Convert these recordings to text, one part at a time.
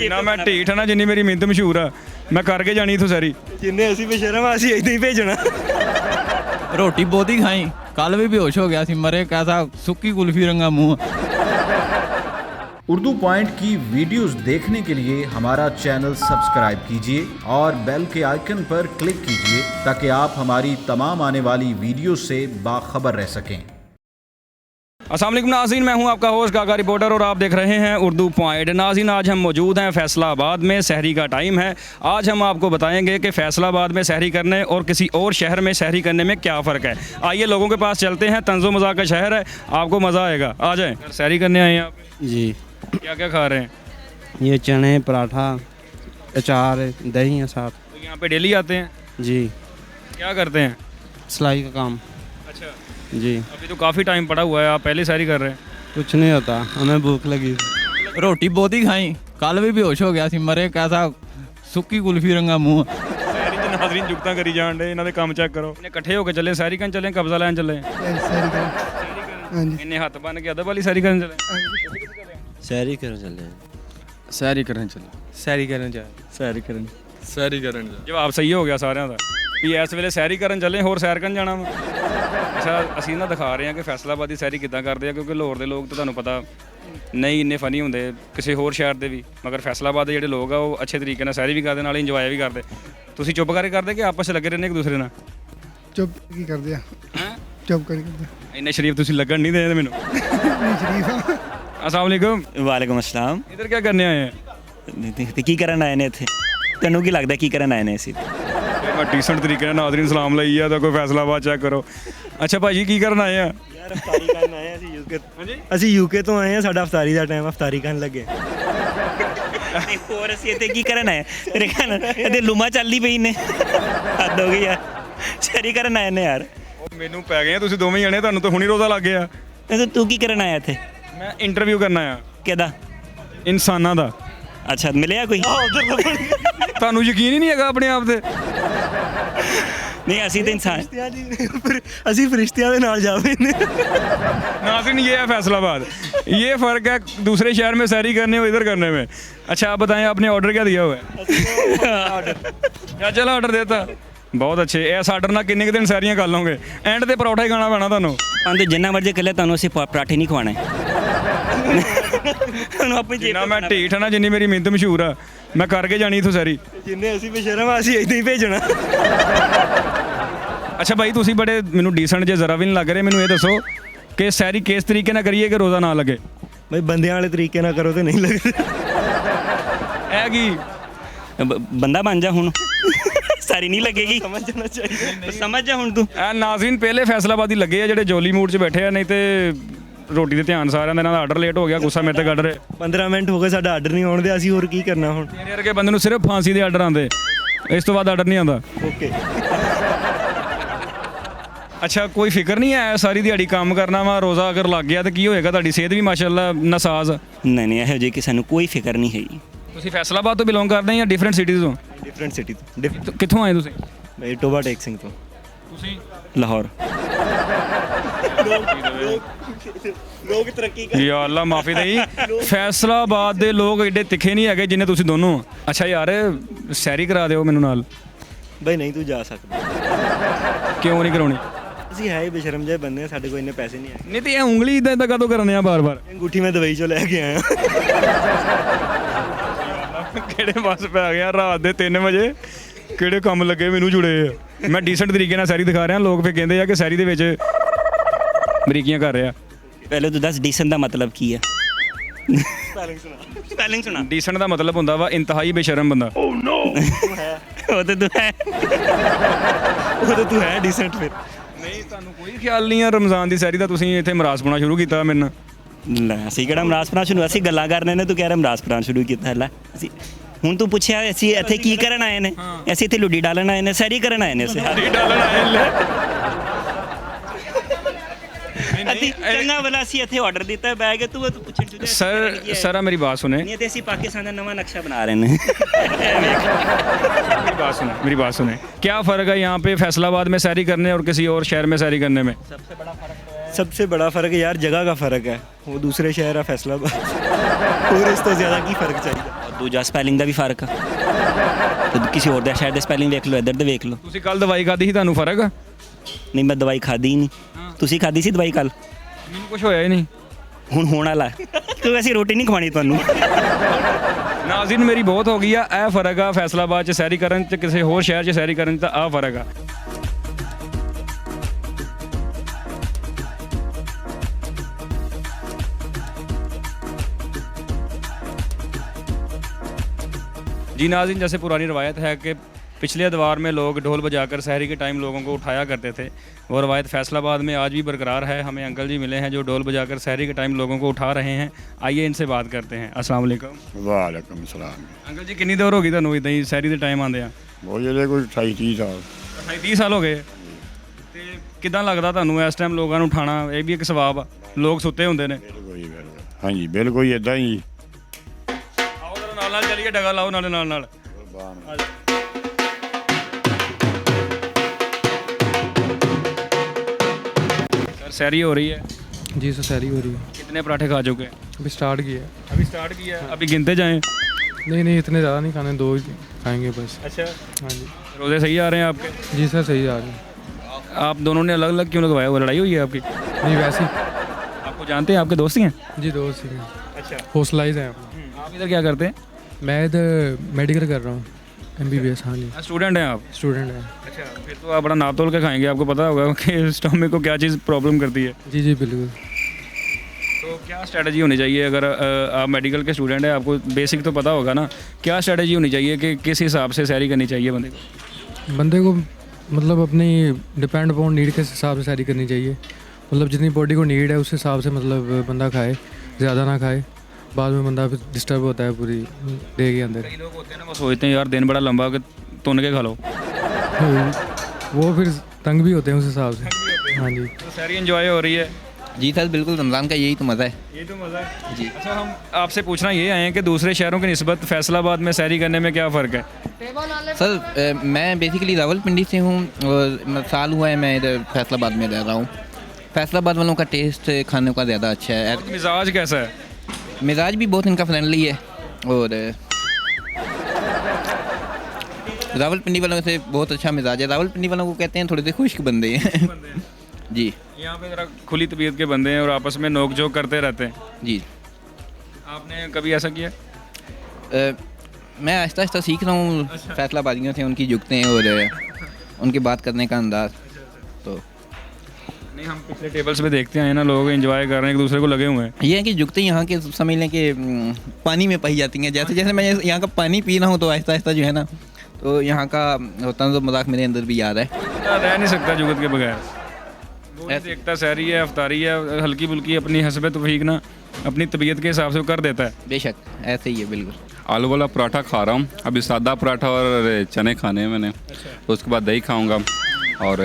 ਜਿੰਨਾ ਮੈਂ ਢੀਠ ਨਾ ਜਿੰਨੀ ਮੇਰੀ ਮਿਹਨਤ ਮਸ਼ਹੂਰ ਆ ਮੈਂ ਕਰਕੇ ਜਾਣੀ ਇੱਥੋਂ ਸਾਰੀ। ਜਿੰਨੇ ਅਸੀਂ ਬੇਸ਼ਰਮ ਆ ਅਸੀਂ ਇਦਾਂ ਹੀ ਭੇਜਣਾ। रोटी बहुत ही खाई, कल भी बेहोश हो गया सी, मरे कैसा सुक्की कुल्फी रंगा मुंह। उर्दू पॉइंट की वीडियोस देखने के लिए हमारा चैनल सब्सक्राइब कीजिए और बेल के आइकन पर क्लिक कीजिए ताकि आप हमारी तमाम आने वाली वीडियो से बाखबर रह सकें। अस्सलाम वालेकुम नाज़रीन, मैं हूं आपका होस्ट काका रिपोर्टर और आप देख रहे हैं उर्दू पॉइंट। नाज़रीन, आज हम मौजूद हैं फैसलाबाद में, सहरी का टाइम है। आज हम आपको बताएंगे कि फैसलाबाद में सहरी करने और किसी और शहर में सहरी करने में क्या फ़र्क है। आइए लोगों के पास चलते हैं, तंज़ो मज़ाक का शहर है, आपको मज़ा आएगा। आ जाएँ। सहरी करने आए हैं आप? जी। क्या क्या खा रहे हैं? ये चने, पराठा, अचार, दही है साथ। तो यहाँ पे डेली आते हैं? जी। क्या करते हैं? सिलाई का काम। अच्छा, जी। अभी तो काफ़ी टाइम पड़ा हुआ है, आप पहले सहरी कर रहे हैं? कुछ नहीं होता, हमें भूख लगी। रोटी बहुत ही खाई, कल भी बेहोश हो गया सी, मरे कैसा सुक्की कुल्फी रंगा मुंह। सहरी च नाज़रीन जुगतां करी जान डे, इन्हां दे काम चेक करो। इन्हें इकट्ठे होकर चले सहरी करन चले, कब्जा लैन चले? इन्हें हत्थ बन के अदब वाली सहरी करन चले? ਸੈਰੀ ਕਰਨ ਚੱਲੇ सैरी करने चले। ਸੈਰੀ ਕਰਨ ਜਾ ਸੈਰੀ ਕਰਨ सैरी करने ਜਵਾਬ ਸਹੀ ਹੋ ਗਿਆ ਸਾਰਿਆਂ ਦਾ ਵੀ ਇਸ ਵੇਲੇ ਸੈਰੀ ਕਰਨ ਚੱਲੇ, ਹੋਰ ਸੈਰ ਕਰਨ ਜਾਣਾ ਵਾ। ਅੱਛਾ, ਅਸੀਂ ਨਾ ਦਿਖਾ ਰਹੇ ਹਾਂ ਕਿ ਫੈਸਲਾਬਾਦ ਦੀ ਸੈਰੀ ਕਿੱਦਾਂ ਕਰਦੇ ਆ, ਕਿਉਂਕਿ ਲਾਹੌਰ ਦੇ ਲੋਕ ਤਾਂ ਤੁਹਾਨੂੰ ਪਤਾ ਨਹੀਂ ਇੰਨੇ ਫਨੀ ਹੁੰਦੇ, ਕਿਸੇ ਹੋਰ ਸ਼ਹਿਰ ਦੇ ਵੀ, ਮਗਰ ਫੈਸਲਾਬਾਦ ਦੇ ਜਿਹੜੇ ਲੋਕ ਆ ਉਹ ਅੱਛੇ ਤਰੀਕੇ ਨਾਲ ਸੈਰੀ ਵੀ ਕਰਦੇ, ਨਾਲ ਇੰਜੋਏ ਵੀ ਕਰਦੇ। ਤੁਸੀਂ ਚੁੱਪ ਕਰਕੇ ਕਰਦੇ ਕਿ ਆਪਸ 'ਚ ਲੱਗੇ ਰਹਿੰਦੇ ਇੱਕ ਦੂਸਰੇ ਨਾਲ? ਚੁੱਪ ਕੀ ਕਰਦੇ ਆ? ਚੁੱਪ ਕਰੀ ਕਰਦੇ ਇੰਨੇ ਸ਼ਰੀਫ ਤੁਸੀਂ ਲੱਗਣ ਨਹੀਂ ਦੇ ਮੈਨੂੰ। ਸ਼ਰੀਫ अस्सलाम वालेकुम। ਵਾਲੇਕੁਮ ਅਸਲਾਮ। इधर क्या करने आए हैं? ਤੇ ਕੀ ਕਰਨ ਆਏ ਨੇ ਇੱਥੇ? ਤੈਨੂੰ ਕੀ ਲੱਗਦਾ ਕੀ ਕਰਨ ਆਏ ਨੇ ਅਸੀਂ? ਮੈਂ ਡੀਸੈਂਟ ਤਰੀਕੇ ਨਾਲ ਨਾਜ਼ਰੀਨ ਸਲਾਮ ਲਈ ਆ ਤਾਂ ਕੋਈ ਫੈਸਲਾਬਾਦ ਚੈੱਕ ਕਰੋ। ਅੱਛਾ ਭਾਜੀ, ਕੀ ਕਰਨ ਆਏ ਆ? ਯਾਰ ਅਫਤਾਰੀ ਕਰਨ ਆਏ ਅਸੀਂ ਯੂਕੇ। ਅਸੀਂ ਯੂਕੇ ਤੋਂ ਆਏ ਆ, ਸਾਡਾ ਅਫਤਾਰੀ ਦਾ ਟਾਈਮ, ਅਫਤਾਰੀ ਕਰਨ ਲੱਗੇ। ਨਹੀਂ ਹੋਰ ਅਸੀਂ ਇੱਥੇ ਕੀ ਕਰਨ ਆਏ? ਤੇਰੇ ਖਾਨ ਇਹਦੇ ਲੁਮਾ ਚੱਲਦੀ ਪਈ ਨੇ, ਹੱਦ ਹੋ ਗਈ ਯਾਰ। ਸ਼ਹਿਰੀ ਕਰਨ ਆਏ ਨੇ ਯਾਰ। ਉਹ ਮੈਨੂੰ ਪੈ ਗਏ ਆ ਤੁਸੀਂ ਦੋਵੇਂ ਜਣੇ, ਤੁਹਾਨੂੰ ਤਾਂ ਹੁਣੀ ਰੋਜ਼ਾ ਲੱਗ ਗਿਆ। ਤੇ ਤੂੰ ਕੀ ਕਰਨ ਆਇਆ ਇੱਥੇ? ਮੈਂ ਇੰਟਰਵਿਊ ਕਰਨਾ ਆ ਕਿਹਦਾ? ਇਨਸਾਨਾਂ ਦਾ। ਅੱਛਾ, ਮਿਲਿਆ ਕੋਈ? ਤੁਹਾਨੂੰ ਯਕੀਨ ਹੀ ਨਹੀਂ ਹੈਗਾ ਆਪਣੇ ਆਪ ਤੇ? ਨਹੀਂ ਅਸੀਂ ਤਾਂ ਇਨਸਾਨ। ਅਸੀਂ ਫਰਿਸ਼ਤਿਆਂ ਦੇ ਨਾਲ ਜਾਵੇ ਨੇ। नाज़रीन, ये है फैसलाबाद, ये फ़र्क है दूसरे शहर में सैरी करने और इधर करने में। अच्छा, आप बताएं आपने ऑर्डर क्या दिया हुआ है? क्या चला ऑर्डर देता? बहुत अच्छे। इस ऑर्डर ਨਾਲ ਕਿੰਨੇ ਕੁ ਦਿਨ ਸੈਰੀਆਂ ਕਰ ਲਓਗੇ? ਐਂਡ ਤੇ ਪਰੌਠਾ ਹੀ ਖਾਣਾ ਪੈਣਾ ਤੁਹਾਨੂੰ। ਆਂਦੇ ਜਿੰਨਾ ਮਰਜ਼ੀ ਕਰ ਲੈ, ਤੁਹਾਨੂੰ ਅਸੀਂ ਪਰਾਠੇ ਨਹੀਂ ਖਵਾਣੇ। ਤੁਹਾਨੂੰ ਆਪਣੀ ਜੇਬ ਜਿੰਨਾ ਮੈਂ ਢੀਠ ਨਾ ਜਿੰਨੀ ਮੇਰੀ ਮਿਹਨਤ ਮਸ਼ਹੂਰ ਆ ਮੈਂ ਕਰਕੇ ਜਾਣੀ ਇੱਥੋਂ ਸੈਰੀ। ਜਿੰਨੇ ਅਸੀਂ ਬੇਸ਼ਰਮ ਆ ਅਸੀਂ ਇਦਾਂ ਹੀ ਭੇਜਣਾ। ਅੱਛਾ ਭਾਈ, ਤੁਸੀਂ ਬੜੇ ਮੈਨੂੰ ਡੀਸੈਂਟ ਜੇ ਜ਼ਰਾ ਵੀ ਨਹੀਂ ਲੱਗ ਰਹੇ। ਮੈਨੂੰ ਇਹ ਦੱਸੋ ਕਿ ਸੈਰੀ ਕਿਸ ਤਰੀਕੇ ਨਾਲ ਕਰੀਏ ਕਿ ਰੋਜ਼ਾ ਨਾ ਲੱਗੇ? ਬਈ ਬੰਦਿਆਂ ਵਾਲੇ ਤਰੀਕੇ ਨਾਲ ਕਰੋ ਤੇ ਨਹੀਂ ਲੱਗਦਾ। ਇਹ ਕੀ ਬੰਦਾ ਬਣ ਜਾ ਹੁਣ। ਸਾਰੀ ਨਹੀਂ ਲੱਗੇਗੀ। ਸਮਝ ਜਾਣਾ ਚਾਹੀਦਾ। ਸਮਝ ਜਾ ਹੁਣ ਤੂੰ। ਇਹ ਨਾਜ਼ਰੀਨ ਪਹਿਲੇ ਫੈਸਲਾਬਾਦੀ ਲੱਗੇ ਆ ਜਿਹੜੇ ਜੋਲੀ ਮੂਡ 'ਚ ਬੈਠੇ ਆ, ਨਹੀਂ ਤੇ ਰੋਟੀ ਦੇ ਧਿਆਨ ਸਾਰਿਆਂ ਦਾ। ਇਹਨਾਂ ਦਾ ਆਰਡਰ ਲੇਟ ਹੋ ਗਿਆ, ਗੁੱਸਾ ਮੇਰੇ ਤੇ ਕੱਢ ਰਹੇ। 15 ਮਿੰਟ ਹੋ ਗਏ ਸਾਡਾ ਆਰਡਰ ਨਹੀਂ ਆਉਣ ਦੇ, ਅਸੀਂ ਹੋਰ ਕੀ ਕਰਨਾ ਹੁਣ? ਮੇਰੇ ਵਰਗੇ ਬੰਦੇ ਨੂੰ ਸਿਰਫ ਫਾਂਸੀ ਦੇ ਆਰਡਰ ਆਉਂਦੇ, ਇਸ ਤੋਂ ਬਾਅਦ ਆਰਡਰ ਨਹੀਂ ਆਉਂਦਾ। ਓਕੇ। ਅੱਛਾ, ਕੋਈ ਫਿਕਰ ਨਹੀਂ ਹੈ ਸਾਰੀ ਦਿਹਾੜੀ ਕੰਮ ਕਰਨਾ ਵਾ, ਰੋਜ਼ਾ ਅਗਰ ਲੱਗ ਗਿਆ ਤਾਂ ਕੀ ਹੋਏਗਾ? ਤੁਹਾਡੀ ਸਿਹਤ ਵੀ ਮਾਸ਼ਾਅੱਲਾ ਨਸਾਜ਼। ਨਹੀਂ ਨਹੀਂ, ਇਹੋ ਜਿਹੀ ਕਿ ਸਾਨੂੰ ਕੋਈ ਫਿਕਰ ਨਹੀਂ ਹੈਗੀ। ਤੁਸੀਂ ਫੈਸਲਾਬਾਦ ਤੋਂ ਬਿਲੋਂਗ ਕਰਦੇ ਜਾਂ ਡਿਫਰੈਂਟ ਸਿਟੀਜ਼ ਤੋਂ? ਡਿਫਰੈਂਟ ਸਿਟੀ ਤੋਂ। ਕਿੱਥੋਂ ਆਏ ਤੁਸੀਂ? ਬਈ ਟੋਬਾ ਟੇਕ ਸਿੰਘ ਤੋਂ। ਤੁਸੀਂ? ਲਾਹੌਰ। ਲੋਕ ਤਰੱਕੀ ਯਾ ਅੱਲਾ ਮਾਫੀ ਦੇਈ, ਫੈਸਲਾਬਾਦ ਦੇ ਲੋਕ ਐਡੇ ਤਿੱਖੇ ਨਹੀਂ ਹੈਗੇ ਜਿੰਨੇ ਤੁਸੀਂ ਦੋਨੋਂ। ਅੱਛਾ ਯਾਰ, ਸੈਰੀ ਕਰਾ ਦਿਓ ਮੈਨੂੰ ਨਾਲ। ਬਈ ਨਹੀਂ, ਤੂੰ ਜਾ ਸਕਦਾ। ਕਿਉਂ ਨਹੀਂ ਕਰਾਉਣੀ? ਅਸੀਂ ਹੈ ਹੀ ਬੇਸ਼ਰਮ ਜਿਹੇ ਬੰਦੇ, ਸਾਡੇ ਕੋਲ ਇੰਨੇ ਪੈਸੇ ਨਹੀਂ ਹੈ। ਨਹੀਂ ਤੇ ਇਹ ਉਂਗਲੀ ਇਦਾਂ ਇਦਾਂ ਕਦੋਂ ਕਰਨੇ ਆ ਬਾਰ-ਬਾਰ? ਅੰਗੂਠੀ ਮੈਂ ਦਵਾਈ ਚੋਂ ਲੈ ਕੇ ਆਇਆ। ਕਿਹੜੇ ਬੱਸ ਪੈ ਗਿਆ ਰਾਤ ਦੇ 3 ਵਜੇ, ਕਿਹੜੇ ਕੰਮ ਲੱਗੇ ਮੈਨੂੰ ਜੁੜੇ ਆ। ਮੈਂ ਡੀਸੈਂਟ ਤਰੀਕੇ ਨਾਲ ਸੈਰੀ ਦਿਖਾ ਰਿਹਾ, ਲੋਕ ਫਿਰ ਕਹਿੰਦੇ ਆ ਕਿ ਸੈਰੀ ਦੇ ਵਿੱਚ ਬਰੀਕੀਆਂ ਕਰ ਰਿਹਾ। ਪਹਿਲੇ ਤੂੰ ਦੱਸ ਡੀਸੈਂਟ ਦਾ ਮਤਲਬ ਕੀ ਹੈ? ਸਪੈਲਿੰਗ ਸੁਣਾ। ਡੀਸੈਂਟ ਦਾ ਮਤਲਬ ਹੁੰਦਾ ਵਾ ਇੰਤਹਾਈ ਬੇਸ਼ਰਮ ਬੰਦਾ। ਉਹ ਤੇ ਤੂੰ ਹੈ। ਉਹ ਤਾਂ ਤੂੰ ਹੈ ਡੀਸੈਂਟ ਫਿਰ। ਨਹੀਂ, ਤੁਹਾਨੂੰ ਕੋਈ ਖਿਆਲ ਨਹੀਂ ਆ ਰਮਜ਼ਾਨ ਦੀ ਸੈਰੀ ਦਾ? ਤੁਸੀਂ ਇੱਥੇ ਮਰਾਸ ਪਾਉਣਾ ਸ਼ੁਰੂ ਕੀਤਾ ਮੇਰੇ ਨਾਲ। ਲੈ ਅਸੀਂ ਕਿਹੜਾ ਮਰਾਸਪੁਰਾ ਸ਼ੁਰੂ, ਅਸੀਂ ਗੱਲਾਂ ਕਰਨੇ ਨੇ, ਤੂੰ ਕਹਿ ਰਿਹਾ ਮਰਾਸਪੁਰਾ ਸ਼ੁਰੂ ਕੀਤਾ। ਲੈ ਅਸੀਂ ਹੁਣ ਤੂੰ ਪੁੱਛਿਆ ਅਸੀਂ ਇੱਥੇ ਕੀ ਕਰਨ ਆਏ ਨੇ? ਅਸੀਂ ਇੱਥੇ ਲੁੱਡੀ ਡਾਲਣ ਆਏ ਨੇ, ਸੈਰੀ ਕਰਨ ਆਏ ਨੇ। ਅਸੀਂ ਡਾਲਣ ਆਏ ਲੈ। ਅਸੀਂ ਚੰਗਾ ਭਲਾ ਅਸੀਂ ਇੱਥੇ ਆਰਡਰ ਦਿੱਤਾ, ਬੈ ਕੇ ਤੂੰ ਪੁੱਛਣ ਚੁੱਕਿਆ। सर मेरी बात सुने। ਨਹੀਂ ਤੇ ਅਸੀਂ ਪਾਕਿਸਤਾਨ ਦਾ ਨਵਾਂ ਨਕਸ਼ਾ ਬਣਾ ਰਹੇ ਨੇ। मेरी बात सुने, क्या फ़र्क है यहाँ पे फैसलाबाद में सैरी करने और किसी और शहर में सैरी करने में? सबसे बड़ा फ़र्क यार जगह का फ़र्क है। वो दूसरे शहर है फैसलाबाद। और इस तो ज़्यादा की फ़र्क चाहिए? ਦੂਜਾ ਸਪੈਲਿੰਗ ਦਾ ਵੀ ਫਰਕ ਆ ਤੇ ਕਿਸੇ ਹੋਰ ਦੇ ਸ਼ਾਇਦ ਦੇ ਸਪੈਲਿੰਗ ਵੇਖ ਲਓ, ਇੱਧਰ ਦੇ ਵੇਖ ਲਓ। ਤੁਸੀਂ ਕੱਲ ਦਵਾਈ ਖਾਧੀ ਸੀ, ਤੁਹਾਨੂੰ ਫਰਕ ਆ? ਨਹੀਂ ਮੈਂ ਦਵਾਈ ਖਾਧੀ ਹੀ ਨਹੀਂ। ਤੁਸੀਂ ਖਾਧੀ ਸੀ ਦਵਾਈ ਕੱਲ? ਮੈਨੂੰ ਕੁਝ ਹੋਇਆ ਹੀ ਨਹੀਂ। ਹੁਣ ਹੋਣ ਵਾਲਾ ਕਿਉਂਕਿ ਅਸੀਂ ਰੋਟੀ ਨਹੀਂ ਖਵਾਣੀ ਤੁਹਾਨੂੰ। ਨਾਜ਼ਰੀਨ ਮੇਰੀ ਬਹੁਤ ਹੋ ਗਈ ਆ। ਇਹ ਫਰਕ ਆ ਫੈਸਲਾਬਾਦ 'ਚ ਸੈਰੀ ਕਰਨ 'ਚ, ਕਿਸੇ ਹੋਰ ਸ਼ਹਿਰ 'ਚ ਸੈਰੀ ਕਰਨ 'ਚ, ਤਾਂ ਆਹ ਫਰਕ ਆ। जी नाज़रीन, जैसे पुरानी रवायत है कि पिछले अदवार में लोग ढोल बजाकर सहरी के टाइम लोगों को उठाया करते थे, वो रवायत फैसलाबाद में आज भी बरकरार है। हमें अंकल जी मिले हैं जो ढोल बजाकर सहरी के टाइम लोगों को उठा रहे हैं। आइए इनसे बात करते हैं। अस्सलाम वालेकुम। वालेकुम सलाम। अंकल जी कितनी देर होगी ਤੁਹਾਨੂੰ ਇਦਾਂ ਹੀ ਸਹਿਰੀ ਦੇ ਟਾਈਮ ਆਉਂਦੇ ਆ? ਉਹ ਜਿਹੜੇ ਕੋਈ 28 ਸਾਲ 30 ਸਾਲ ਹੋ ਗਏ ਤੇ ਕਿਦਾਂ ਲੱਗਦਾ ਤੁਹਾਨੂੰ ਇਸ ਟਾਈਮ ਲੋਕਾਂ ਨੂੰ ਉਠਾਣਾ? ਇਹ ਵੀ ਇੱਕ ਸਵਾਬ ਆ, ਲੋਕ ਸੁੱਤੇ ਹੁੰਦੇ ਨੇ। ਬਿਲਕੁਲ ਹਾਂਜੀ ਬਿਲਕੁਲ ਇਦਾਂ ਹੀ। ਆਓ ਜਰਾ ਨਾਲ ਨਾਲ ਚੱਲੀਏ, ਡਗਾ ਲਾਓ ਨਾਲੇ ਨਾਲ ਨਾਲ। सर सैरी हो रही है जी सर, सैरी हो रही है। कितने पराठे खा चुके हैं? अभी स्टार्ट किया है। अभी स्टार्ट किया है, अभी गिनते जाएं। नहीं इतने ज़्यादा नहीं खाने, 2 ही खाएंगे बस। अच्छा, हाँ जी। रोज़े सही आ रहे हैं आपके? जी सर सही आ रहे हैं। आप दोनों ने अलग अलग क्यों लगवाया? वो लड़ाई हुई है आपकी? नहीं वैसे ही। आपको जानते हैं, आपके दोस्त ही हैं? जी दोस्त ही हैं। अच्छा, हॉस्टलाइज हैं आप। आप इधर क्या करते हैं? मैं इधर मेडिकल कर रहा हूँ, MBBS। हाँ जी, स्टूडेंट हैं आप? स्टूडेंट हैं। अच्छा, फिर तो आप बड़ा नाप तोल के खाएंगे, आपको पता होगा कि स्टमक को क्या चीज़ प्रॉब्लम करती है। जी जी बिल्कुल। तो क्या स्ट्रेटजी होनी चाहिए अगर आप मेडिकल के स्टूडेंट हैं? आपको बेसिक तो पता होगा ना, क्या स्ट्रेटजी होनी चाहिए कि किस हिसाब से सैरी करनी चाहिए बंदे को? मतलब अपनी डिपेंड अपॉन नीड के हिसाब से सैरी करनी चाहिए। मतलब जितनी बॉडी को नीड है उस हिसाब से मतलब बंदा खाए, ज़्यादा ना खाए। बाद में बंदा डिस्टर्ब होता है पूरी डे के अंदर। कई लोग होते हैं ना, वो सोचते हैं यार दिन बड़ा लंबा कि तुन के खा लो, वो फिर तंग भी होते हैं उस हिसाब से। हाँ जी। तो सैरी एंजॉय हो रही है? जी सर बिल्कुल, रमज़ान का यही तो मज़ा है। ये तो मज़ा है जी। अच्छा, हम आपसे पूछना ये आए हैं कि दूसरे शहरों की निस्बत फैसलाबाद में सैरी करने में क्या फ़र्क है? सर मैं बेसिकली रावलपिंडी से हूँ और साल हुआ है मैं इधर फैसलाबाद में रह रहा हूँ। फैसलाबाद वालों का टेस्ट खाने का ज़्यादा अच्छा है। मिजाज कैसा है? मिजाज भी बहुत इनका फ्रेंडली है और रावलपिंडी वालों से बहुत अच्छा मिजाज है। रावलपिंडी वालों को कहते हैं थोड़े से खुश्क बंदे हैं। जी, यहाँ पे ज़रा खुली तबीयत के बंदे हैं और आपस में नोक झोंक करते रहते हैं। जी। आपने कभी ऐसा किया? मैं आहिस्ता आहिस्ता सीख रहा हूँ फैसलाबादियों से, उनकी जुगतें और उनकी बात करने का अंदाज़। तो नहीं, हम पिछले टेबल्स पे देखते हैं ना, लोग एंजॉय कर रहे हैं, एक दूसरे को लगे हुए हैं। ये है कि जुगतें यहाँ के समझ लें कि पानी में पाई जाती हैं। जैसे जैसे मैं यहाँ का पानी पी रहा हूँ तो आहिस्ता आहिस्ता जो है ना, तो यहाँ का होता तो मजाक मेरे अंदर भी याद है। रह नहीं सकता जुगत के बगैर। वो नहीं देखता सहरी है, अफ्तारी है, हल्की फुल्की अपनी हसब तौफीक ना अपनी तबीयत के हिसाब से वो कर देता है। बेशक ऐसे ही है बिल्कुल। आलू वाला पराठा खा रहा हूँ अभी, सादा पराठा और चने खाने हैं मैंने। तो उसके बाद दही खाऊंगा और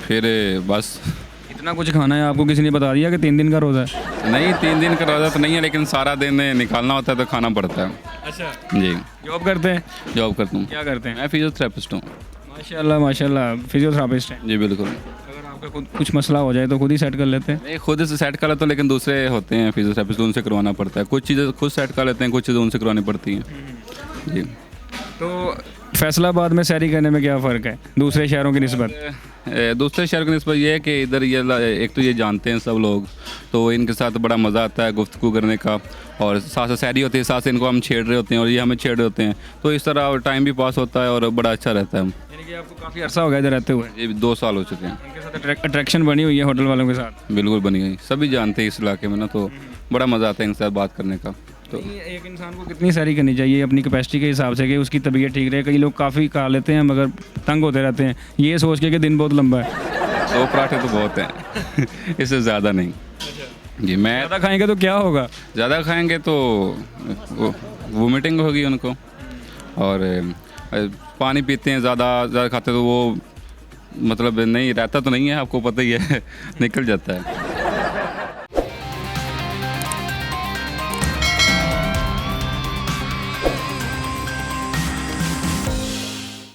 फिर बस। इतना कुछ खाना है आपको? किसी ने बता दिया कि 3 दिन का रोज़ा है? नहीं, 3 दिन का रोज़ा तो नहीं है, लेकिन सारा दिन निकालना होता है तो खाना पड़ता है। अच्छा जी। जॉब करते हैं? जॉब करता हूँ। क्या करते हैं? मैं फिजियोथेरेपिस्ट हूँ। माशाल्लाह माशाल्लाह, फिजियोथेरापिस्ट हैं। जी बिल्कुल। अगर आपका खुद कुछ मसला हो जाए तो खुद ही सेट कर लेते हैं? नहीं, खुद से सेट कर लेता हूँ, लेकिन दूसरे होते हैं फिजियोथेरेपिस्ट, उनसे करवाना पड़ता है। कुछ चीज़ें खुद सेट कर लेते हैं, कुछ चीज़ें उनसे करवानी पड़ती हैं। जी। तो फैसलाबाद में सैरी करने में क्या फ़र्क है दूसरे शहरों की निस्बत? दूसरे शहर की निस्बत ये है कि इधर ये एक तो ये जानते हैं सब लोग, तो इनके साथ बड़ा मज़ा आता है गुफ्तगू करने का, और साथ साथ सैरी होती है, साथ से इनको हम छेड़ रहे होते हैं और ये हमें छेड़ रहे होते हैं, तो इस तरह टाइम भी पास होता है और बड़ा अच्छा रहता है। यानी कि आपको काफ़ी अर्सा हो गया इधर रहते हुए? ये 2 साल हो चुके हैं। इनके साथ अट्रैक्शन बनी हुई है होटल वालों के साथ? बिल्कुल बनी हुई, सभी जानते हैं इस इलाके में ना, तो बड़ा मज़ा आता है इनके साथ बात करने का। तो एक इंसान को कितनी सैरी करनी चाहिए अपनी कैपेसिटी के हिसाब से कि उसकी तबीयत ठीक रहे? कई लोग काफ़ी खा लेते हैं मगर तंग होते रहते हैं, ये सोच के कि दिन बहुत लंबा है। 2 पराठे तो बहुत हैं। इससे ज़्यादा नहीं। जी। मैं ज़्यादा खाएंगे तो क्या होगा? ज़्यादा खाएंगे तो वोमिटिंग होगी उनको, और पानी पीते हैं ज़्यादा खाते तो वो मतलब नहीं रहता तो नहीं है, आपको पता ही है। निकल जाता है।